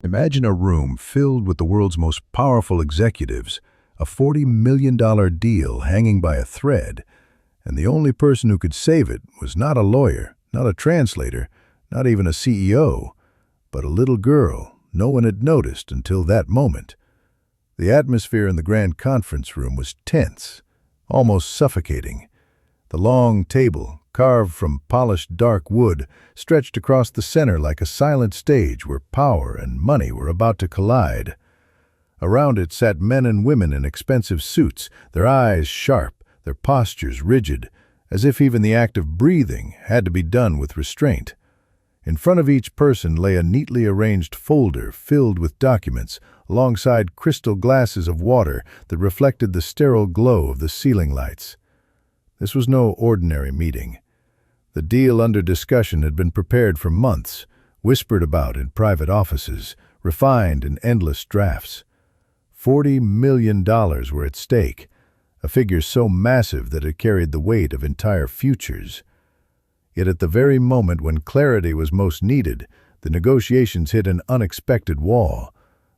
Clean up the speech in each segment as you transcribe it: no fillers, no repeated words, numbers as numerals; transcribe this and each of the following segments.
Imagine a room filled with the world's most powerful executives, a $40 million deal hanging by a thread, and the only person who could save it was not a lawyer, not a translator, not even a CEO, but a little girl no one had noticed until that moment. The atmosphere in the grand conference room was tense, almost suffocating. The long table, carved from polished dark wood, stretched across the center like a silent stage where power and money were about to collide. Around it sat men and women in expensive suits, their eyes sharp, their postures rigid, as if even the act of breathing had to be done with restraint. In front of each person lay a neatly arranged folder filled with documents, alongside crystal glasses of water that reflected the sterile glow of the ceiling lights. This was no ordinary meeting. The deal under discussion had been prepared for months, whispered about in private offices, refined in endless drafts. $40 million were at stake, a figure so massive that it carried the weight of entire futures. Yet at the very moment when clarity was most needed, the negotiations hit an unexpected wall.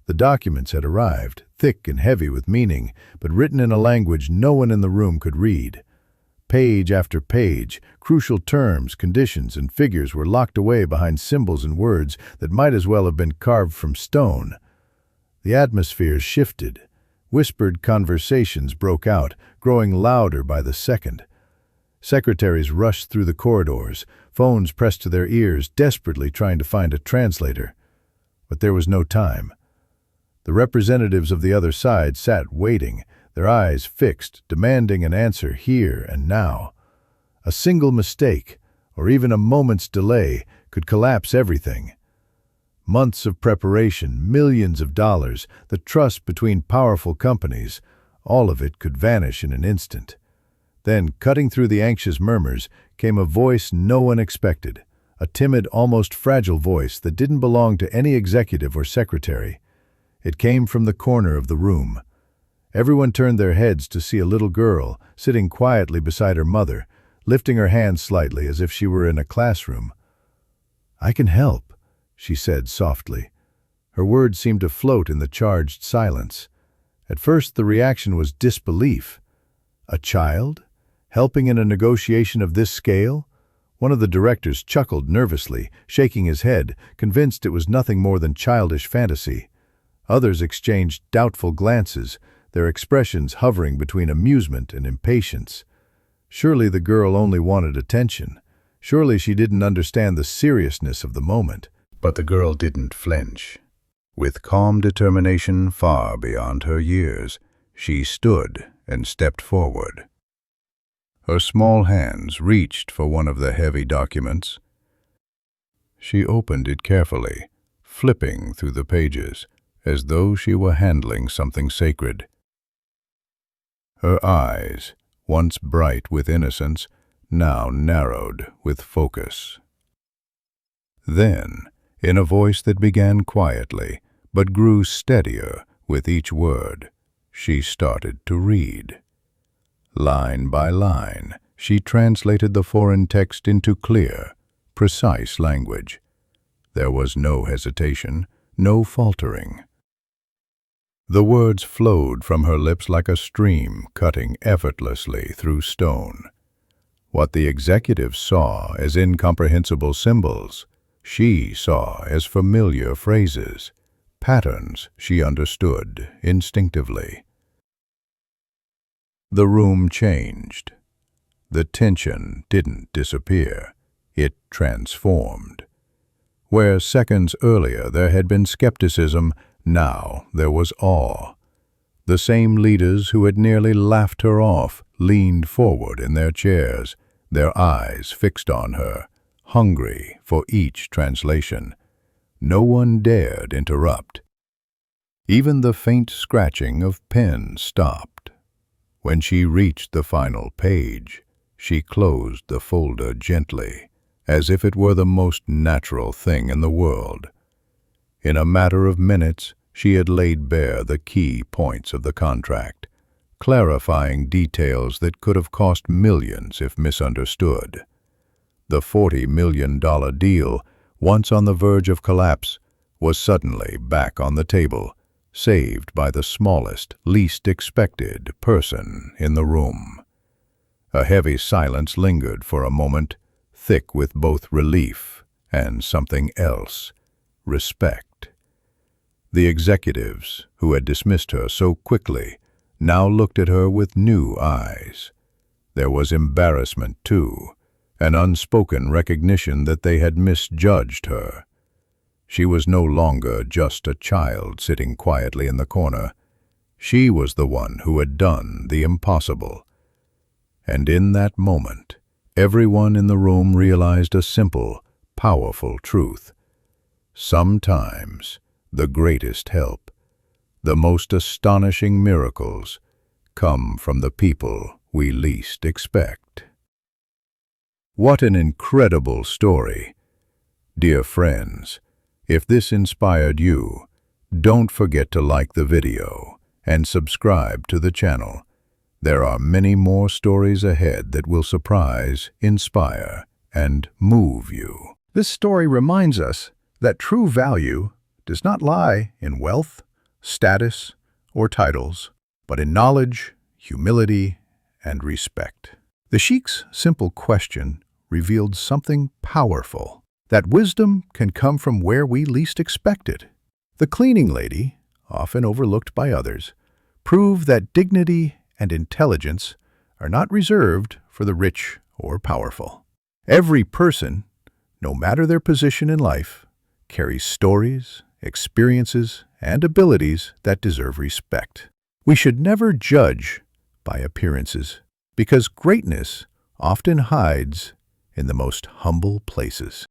The documents had arrived, thick and heavy with meaning, but written in a language no one in the room could read. Page after page, crucial terms, conditions, and figures were locked away behind symbols and words that might as well have been carved from stone. The atmosphere shifted. Whispered conversations broke out, growing louder by the second. Secretaries rushed through the corridors, phones pressed to their ears, desperately trying to find a translator. But there was no time. The representatives of the other side sat waiting, their eyes fixed, demanding an answer here and now. A single mistake, or even a moment's delay, could collapse everything. Months of preparation, millions of dollars, the trust between powerful companies, all of it could vanish in an instant. Then, cutting through the anxious murmurs, came a voice no one expected, a timid, almost fragile voice that didn't belong to any executive or secretary. It came from the corner of the room. Everyone turned their heads to see a little girl sitting quietly beside her mother, lifting her hands slightly as if she were in a classroom. "I can help," she said softly. Her words seemed to float in the charged silence. At first the reaction was disbelief. A child? Helping in a negotiation of this scale? One of the directors chuckled nervously, shaking his head, convinced it was nothing more than childish fantasy. Others exchanged doubtful glances, their expressions hovering between amusement and impatience. Surely the girl only wanted attention. Surely she didn't understand the seriousness of the moment. But the girl didn't flinch. With calm determination far beyond her years, she stood and stepped forward. Her small hands reached for one of the heavy documents. She opened it carefully, flipping through the pages, as though she were handling something sacred. Her eyes, once bright with innocence, now narrowed with focus. Then, in a voice that began quietly, but grew steadier with each word, she started to read. Line by line, she translated the foreign text into clear, precise language. There was no hesitation, no faltering. The words flowed from her lips like a stream cutting effortlessly through stone. What the executive saw as incomprehensible symbols, she saw as familiar phrases, patterns she understood instinctively. The room changed. The tension didn't disappear. It transformed. Where seconds earlier there had been skepticism, now there was awe. The same leaders who had nearly laughed her off leaned forward in their chairs, their eyes fixed on her, hungry for each translation. No one dared interrupt. Even the faint scratching of pens stopped. When she reached the final page, she closed the folder gently, as if it were the most natural thing in the world. In a matter of minutes, she had laid bare the key points of the contract, clarifying details that could have cost millions if misunderstood. The $40 million deal, once on the verge of collapse, was suddenly back on the table, saved by the smallest, least expected person in the room. A heavy silence lingered for a moment, thick with both relief and something else, respect. The executives, who had dismissed her so quickly, now looked at her with new eyes. There was embarrassment, too, an unspoken recognition that they had misjudged her. She was no longer just a child sitting quietly in the corner. She was the one who had done the impossible. And in that moment, everyone in the room realized a simple, powerful truth. Sometimes the greatest help, the most astonishing miracles, come from the people we least expect. What an incredible story! Dear friends, if this inspired you, don't forget to like the video and subscribe to the channel. There are many more stories ahead that will surprise, inspire, and move you. This story reminds us that true value does not lie in wealth, status, or titles, but in knowledge, humility, and respect. The Sheik's simple question revealed something powerful, that wisdom can come from where we least expect it. The cleaning lady, often overlooked by others, proved that dignity and intelligence are not reserved for the rich or powerful. Every person, no matter their position in life, carries stories, experiences, and abilities that deserve respect. We should never judge by appearances, because greatness often hides in the most humble places.